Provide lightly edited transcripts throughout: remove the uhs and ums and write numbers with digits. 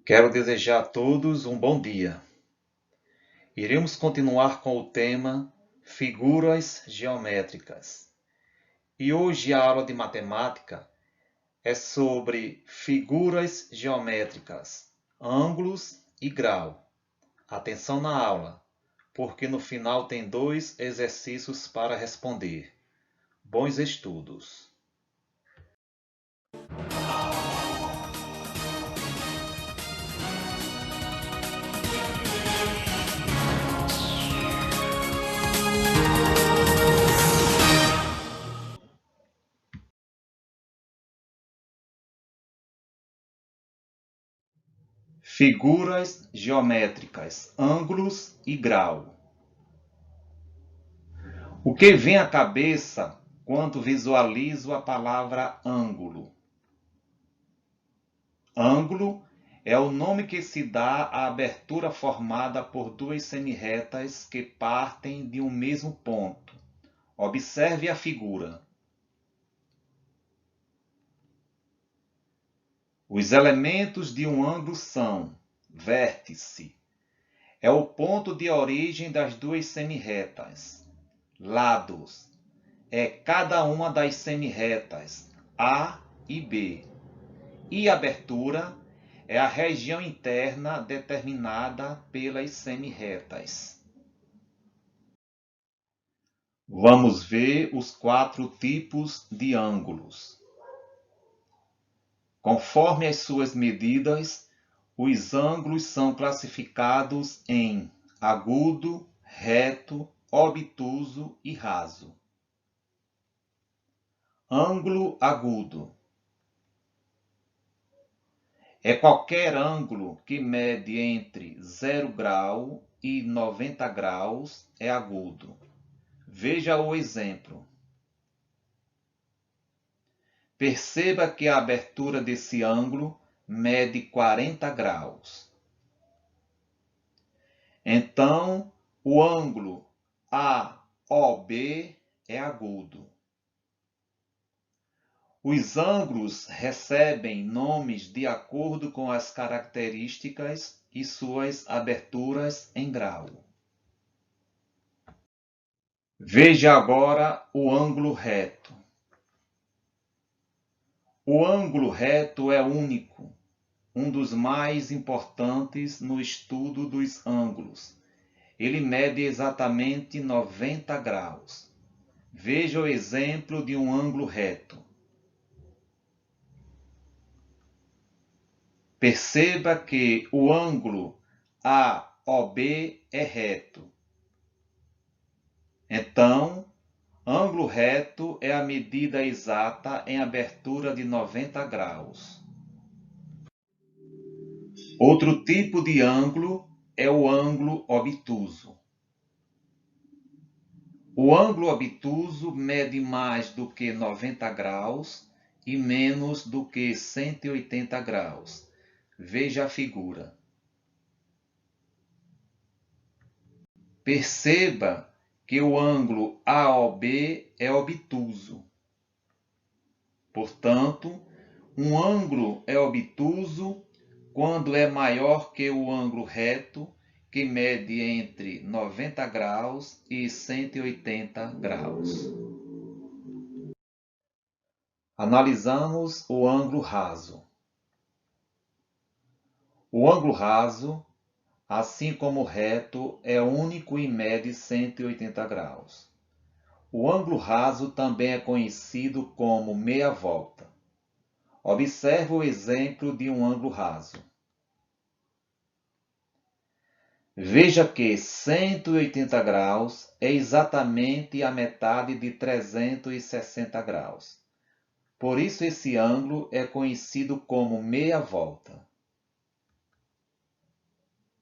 Quero desejar a todos um bom dia. Iremos continuar com o tema Figuras Geométricas. E hoje a aula de matemática é sobre figuras geométricas, ângulos e grau. Atenção na aula, porque no final tem 2 exercícios para responder. Bons estudos! Figuras geométricas, ângulos e grau. O que vem à cabeça quando visualizo a palavra ângulo? Ângulo é o nome que se dá à abertura formada por duas semirretas que partem de um mesmo ponto. Observe a figura. Os elementos de um ângulo são: vértice, é o ponto de origem das duas semirretas. Lados, é cada uma das semirretas A e B. E abertura é a região interna determinada pelas semirretas. Vamos ver os 4 tipos de ângulos. Conforme as suas medidas, os ângulos são classificados em agudo, reto, obtuso e raso. Ângulo agudo é qualquer ângulo que mede entre 0 grau e 90 graus é agudo. Veja o exemplo. Perceba que a abertura desse ângulo mede 40 graus. Então, o ângulo AOB é agudo. Os ângulos recebem nomes de acordo com as características e suas aberturas em grau. Veja agora o ângulo reto. O ângulo reto é único, um dos mais importantes no estudo dos ângulos. Ele mede exatamente 90 graus. Veja o exemplo de um ângulo reto. Perceba que o ângulo AOB é reto. Então, ângulo reto é a medida exata em abertura de 90 graus. Outro tipo de ângulo é o ângulo obtuso. O ângulo obtuso mede mais do que 90 graus e menos do que 180 graus. Veja a figura. Perceba que o ângulo AOB é obtuso. Portanto, um ângulo é obtuso quando é maior que o ângulo reto, que mede entre 90 graus e 180 graus. Analisamos o ângulo raso. O ângulo raso, assim como o reto, é único e mede 180 graus. O ângulo raso também é conhecido como meia volta. Observe o exemplo de um ângulo raso. Veja que 180 graus é exatamente a metade de 360 graus. Por isso esse ângulo é conhecido como meia volta.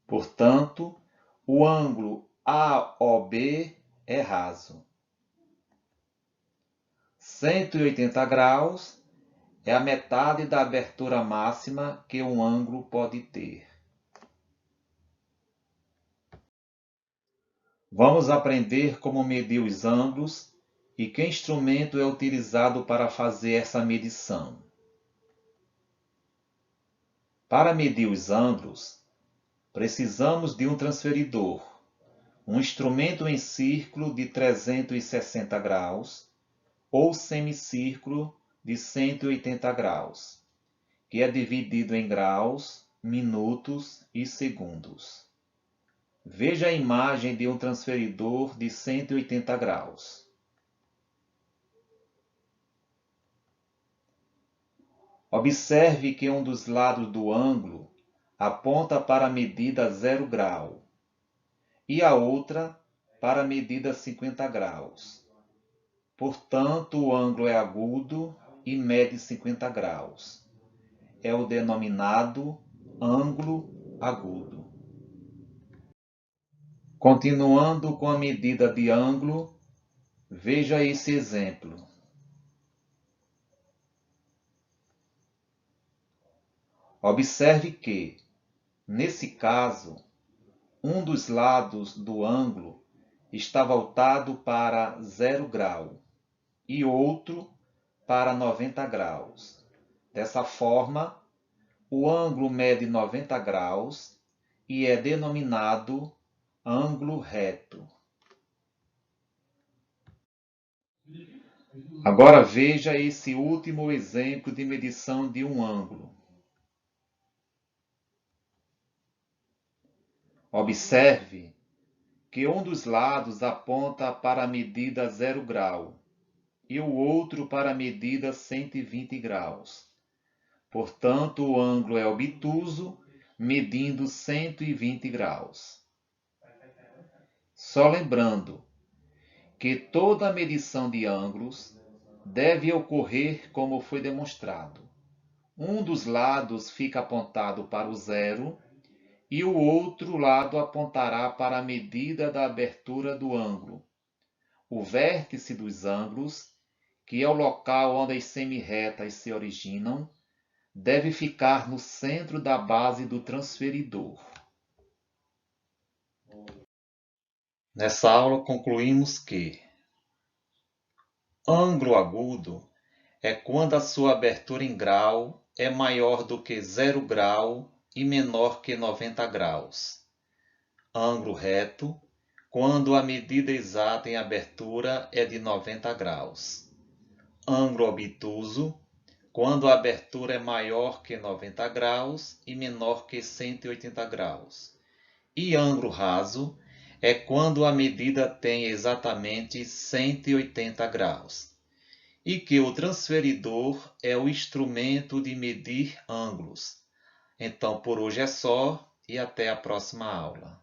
Portanto, o ângulo AOB é raso. 180 graus é a metade da abertura máxima que um ângulo pode ter. Vamos aprender como medir os ângulos e que instrumento é utilizado para fazer essa medição. Para medir os ângulos, precisamos de um transferidor, um instrumento em círculo de 360 graus ou semicírculo de 180 graus, que é dividido em graus, minutos e segundos. Veja a imagem de um transferidor de 180 graus. Observe que um dos lados do ângulo aponta para a medida 0 grau e a outra para a medida 50 graus. Portanto, o ângulo é agudo e mede 50 graus. É o denominado ângulo agudo. Continuando com a medida de ângulo, veja esse exemplo. Observe que, nesse caso, um dos lados do ângulo está voltado para 0 grau e outro para 90 graus. Dessa forma, o ângulo mede 90 graus e é denominado ângulo reto. Agora veja esse último exemplo de medição de um ângulo. Observe que um dos lados aponta para a medida 0 grau e o outro para a medida 120 graus. Portanto, o ângulo é obtuso, medindo 120 graus. Só lembrando que toda medição de ângulos deve ocorrer como foi demonstrado. Um dos lados fica apontado para o zero e o outro lado apontará para a medida da abertura do ângulo. O vértice dos ângulos, que é o local onde as semirretas se originam, deve ficar no centro da base do transferidor. Nessa aula concluímos que ângulo agudo é quando a sua abertura em grau é maior do que 0 grau e menor que 90 graus. Ângulo reto, quando a medida exata em abertura é de 90 graus. Ângulo obtuso, quando a abertura é maior que 90 graus e menor que 180 graus. E ângulo raso é quando a medida tem exatamente 180 graus. E que o transferidor é o instrumento de medir ângulos. Então, por hoje é só e até a próxima aula.